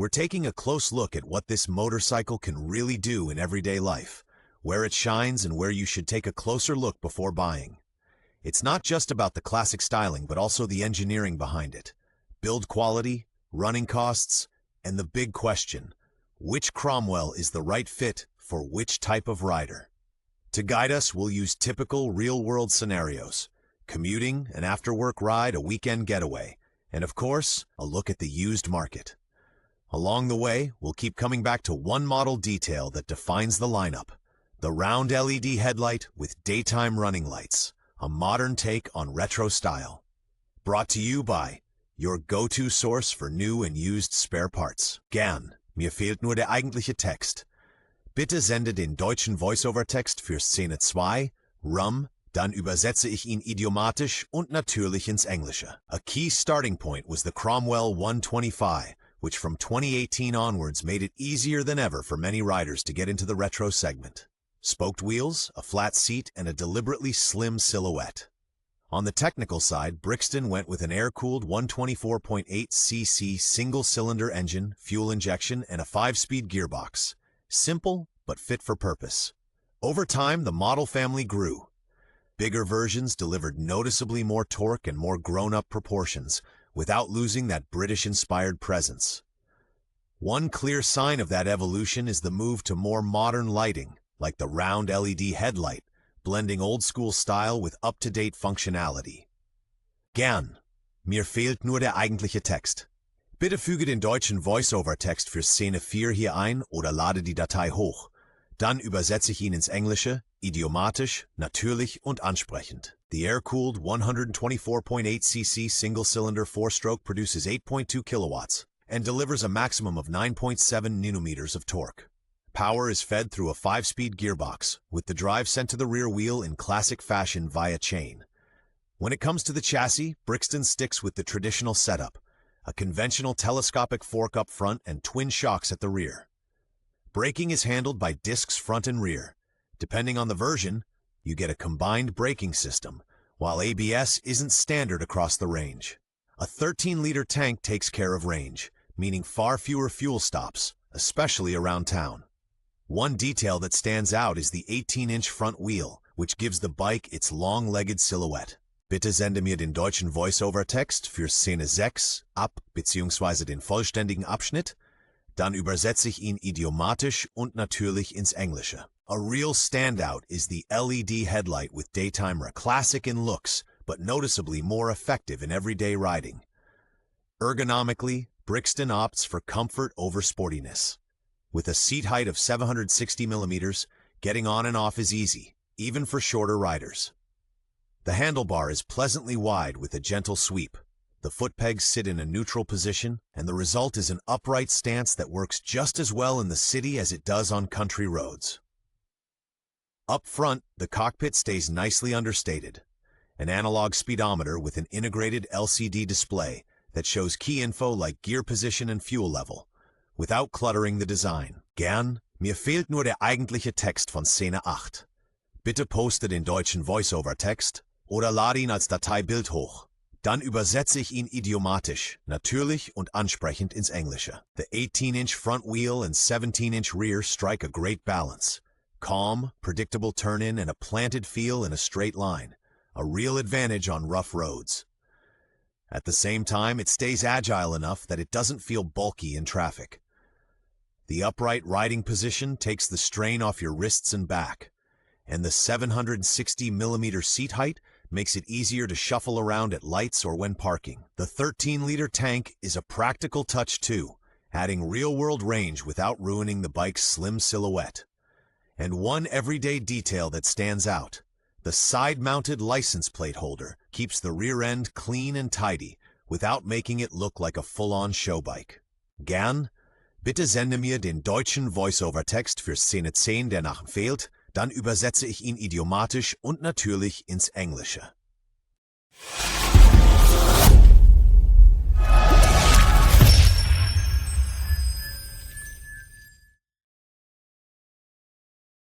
We're taking a close look at what this motorcycle can really do in everyday life, where it shines and where you should take a closer look before buying. It's not just about the classic styling, but also the engineering behind it. Build quality, running costs, and the big question, which Cromwell is the right fit for which type of rider? To guide us, we'll use typical real-world scenarios: commuting, an after-work ride, a weekend getaway, and of course, a look at the used market. Along the way, we'll keep coming back to one model detail that defines the lineup: the round LED headlight with daytime running lights, a modern take on retro style. Brought to you by your go-to source for new and used spare parts. Gern, mir fehlt nur der eigentliche Text. Bitte sende den deutschen Voice-Over-Text für Szene 2, Rum, dann übersetze ich ihn idiomatisch und natürlich ins Englische. A key starting point was the Cromwell 125, which from 2018 onwards made it easier than ever for many riders to get into the retro segment. Spoked wheels, a flat seat, and a deliberately slim silhouette. On the technical side, Brixton went with an air-cooled 124.8cc single-cylinder engine, fuel injection, and a 5-speed gearbox. Simple, but fit for purpose. Over time, the model family grew. Bigger versions delivered noticeably more torque and more grown-up proportions, without losing that British-inspired presence. One clear sign of that evolution is the move to more modern lighting, like the round LED headlight, blending old-school style with up-to-date functionality. Gern, mir fehlt nur der eigentliche Text. Bitte füge den deutschen Voice-Over-Text für Szene 4 hier ein oder lade die Datei hoch. Dann übersetze ich ihn ins Englische, idiomatisch, natürlich und ansprechend. The air-cooled 124.8cc single-cylinder 4-stroke produces 8.2 kilowatts and delivers a maximum of 9.7 newton-meters of torque. Power is fed through a 5-speed gearbox, with the drive sent to the rear wheel in classic fashion via chain. When it comes to the chassis, Brixton sticks with the traditional setup: a conventional telescopic fork up front and twin shocks at the rear. Braking is handled by discs front and rear. Depending on the version, you get a combined braking system, while ABS isn't standard across the range. A 13-liter tank takes care of range, meaning far fewer fuel stops, especially around town. One detail that stands out is the 18-inch front wheel, which gives the bike its long-legged silhouette. Bitte sende mir den deutschen Voice-Over-Text für Szene 6 ab bzw. den vollständigen Abschnitt. Dann übersetze ich ihn idiomatisch und natürlich ins Englische. A real standout is the LED headlight with daytime classic in looks, but noticeably more effective in everyday riding. Ergonomically, Brixton opts for comfort over sportiness. With a seat height of 760 millimeters, getting on and off is easy, even for shorter riders. The handlebar is pleasantly wide with a gentle sweep. The foot pegs sit in a neutral position, and the result is an upright stance that works just as well in the city as it does on country roads. Up front, the cockpit stays nicely understated. An analog speedometer with an integrated LCD display that shows key info like gear position and fuel level, without cluttering the design. Gern, mir fehlt nur der eigentliche Text von Szene 8. Bitte poste den deutschen Voice-Over-Text oder lade ihn als Dateibild hoch. Dann übersetze ich ihn idiomatisch, natürlich und ansprechend ins Englische. The 18-inch front wheel and 17-inch rear strike a great balance. Calm, predictable turn-in, and a planted feel in a straight line. A real advantage on rough roads. At the same time, it stays agile enough that it doesn't feel bulky in traffic. The upright riding position takes the strain off your wrists and back, and the 760mm seat height makes it easier to shuffle around at lights or when parking. The 13-liter tank is a practical touch too, adding real-world range without ruining the bike's slim silhouette. And one everyday detail that stands out: the side-mounted license plate holder keeps the rear end clean and tidy without making it look like a full-on show bike. Gern, bitte sende mir den deutschen Voice-Over-Text für Szene 10, der nach fehlt. Dann übersetze ich ihn idiomatisch und natürlich ins Englische.